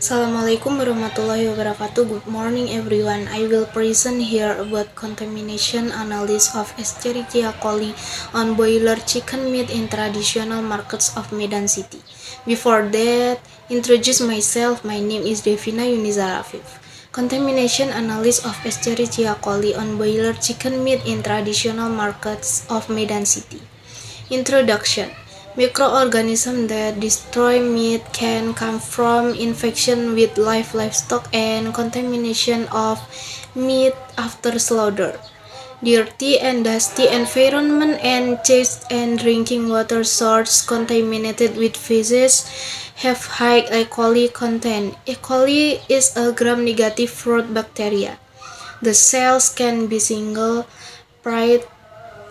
Assalamualaikum warahmatullahi wabarakatuh. Good morning everyone. I will present here about contamination analysis of Escherichia coli on boiler chicken meat in traditional markets of Medan City. Before that, introduce myself. My name is Devina Yuniza Rafif. Contamination analysis of Escherichia coli on boiler chicken meat in traditional markets of Medan City. Introduction. Microorganisms that destroy meat can come from infection with live livestock and contamination of meat after slaughter. Dirty and dusty environment and taste and drinking water sources contaminated with feces have high E. coli content. E. coli is a gram-negative fruit bacteria. The cells can be single, pride,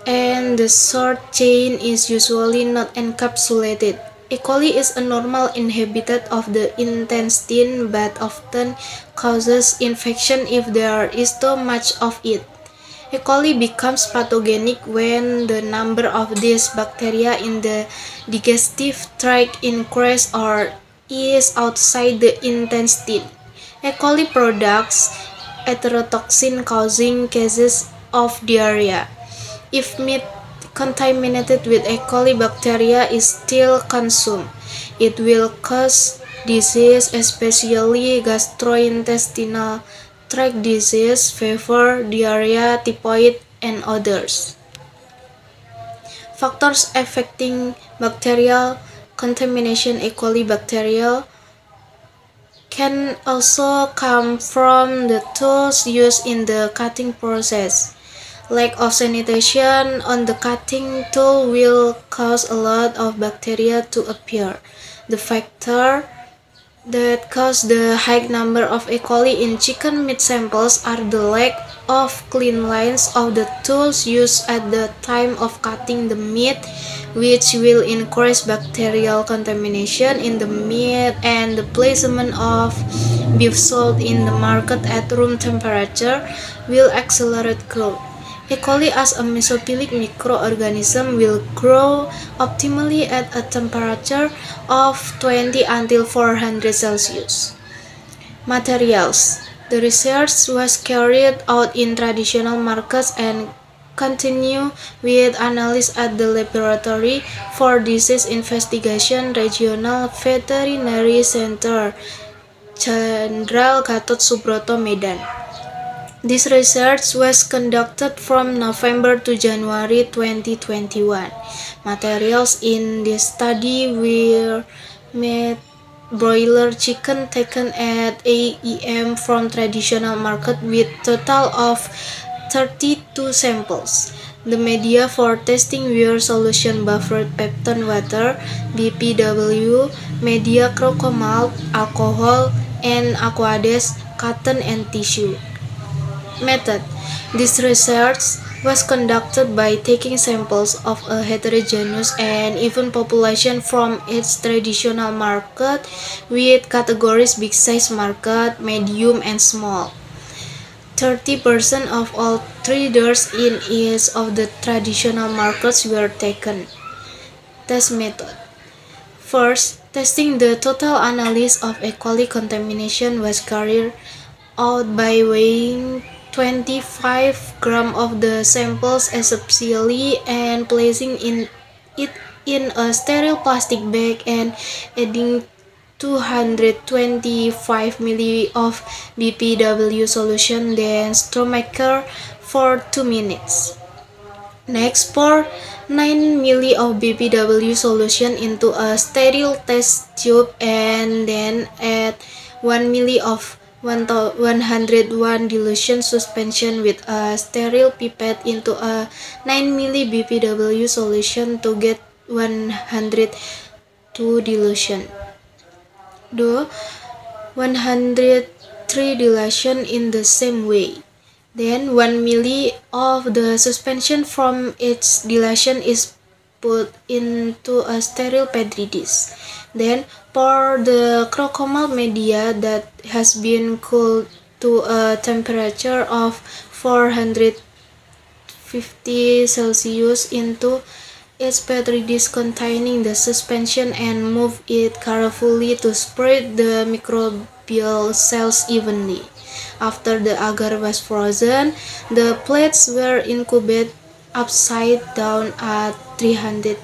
and the short chain is usually not encapsulated. E. coli is a normal inhabitant of the intestine but often causes infection if there is too much of it. E. coli becomes pathogenic when the number of these bacteria in the digestive tract increases or is outside the intestine. E. coli products enterotoxin causing cases of diarrhea. If meat contaminated with E. coli bacteria is still consumed, it will cause disease, especially gastrointestinal tract disease, fever, diarrhea, typhoid, and others. Factors affecting bacterial contamination. E. coli bacteria can also come from the tools used in the cutting process. Lack of sanitation on the cutting tool will cause a lot of bacteria to appear. The factor that cause the high number of E. coli in chicken meat samples are the lack of clean lines of the tools used at the time of cutting the meat, which will increase bacterial contamination in the meat, and the placement of beef salt in the market at room temperature will accelerate growth. E. coli as a mesophilic microorganism will grow optimally at a temperature of 20 until 400 Celsius. Materials. The research was carried out in traditional markets and continue with analysis at the Laboratory for Disease Investigation Regional Veterinary Center, Jenderal Gatot Subroto, Medan. This research was conducted from November to January 2021. Materials in this study were meat, broiler chicken taken at 8 a.m. from traditional market with total of 32 samples. The media for testing were solution buffered peptone water, BPW, media crocomalt, alcohol, and aqueous, cotton, and tissue. Method. This research was conducted by taking samples of a heterogeneous and even population from its traditional market with categories big size market, medium, and small. 30% of all traders in each of the traditional markets were taken. Test method. First, testing the total analysis of E. coli contamination was carried out by weighing 25 grams of the samples aseptically and placing it in a sterile plastic bag and adding 225 ml of BPW solution, then Stromaker for 2 minutes. Next, pour 9 ml of BPW solution into a sterile test tube and then add 1 ml of 101 dilution suspension with a sterile pipette into a 9 ml BPW solution to get 102 dilution. Do 103 dilution in the same way. Then 1 ml of the suspension from each dilution is put into a sterile Petri dish. Then pour the crocomalt media that has been cooled to a temperature of 450 Celsius into its petri dish containing the suspension and move it carefully to spread the microbial cells evenly. After the agar was frozen, the plates were incubated upside down at 350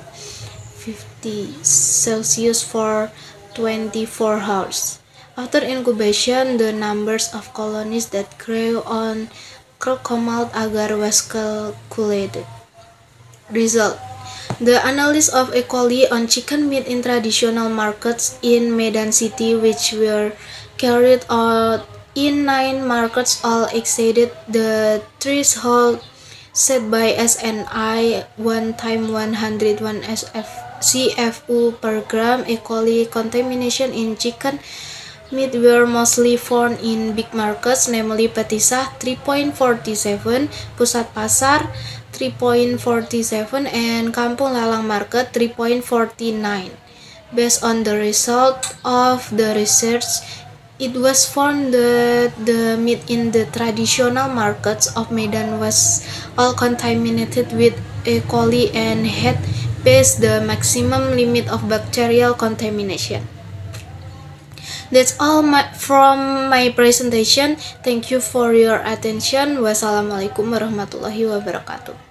Celsius for 24 hours. After incubation, the numbers of colonies that grew on Crocomalt agar was calculated. Result: the analysis of E. coli on chicken meat in traditional markets in Medan City, which were carried out in 9 markets, all exceeded the threshold set by SNI 1x101 CFU per gram. E. coli contamination in chicken meat were mostly found in big markets, namely Petisah 3.47, Pusat Pasar 3.47, and Kampung Lalang Market 3.49. Based on the result of the research, it was found that the meat in the traditional markets of Medan was all contaminated with E. coli and had passed the maximum limit of bacterial contamination. That's all from my presentation. Thank you for your attention. Wassalamualaikum warahmatullahi wabarakatuh.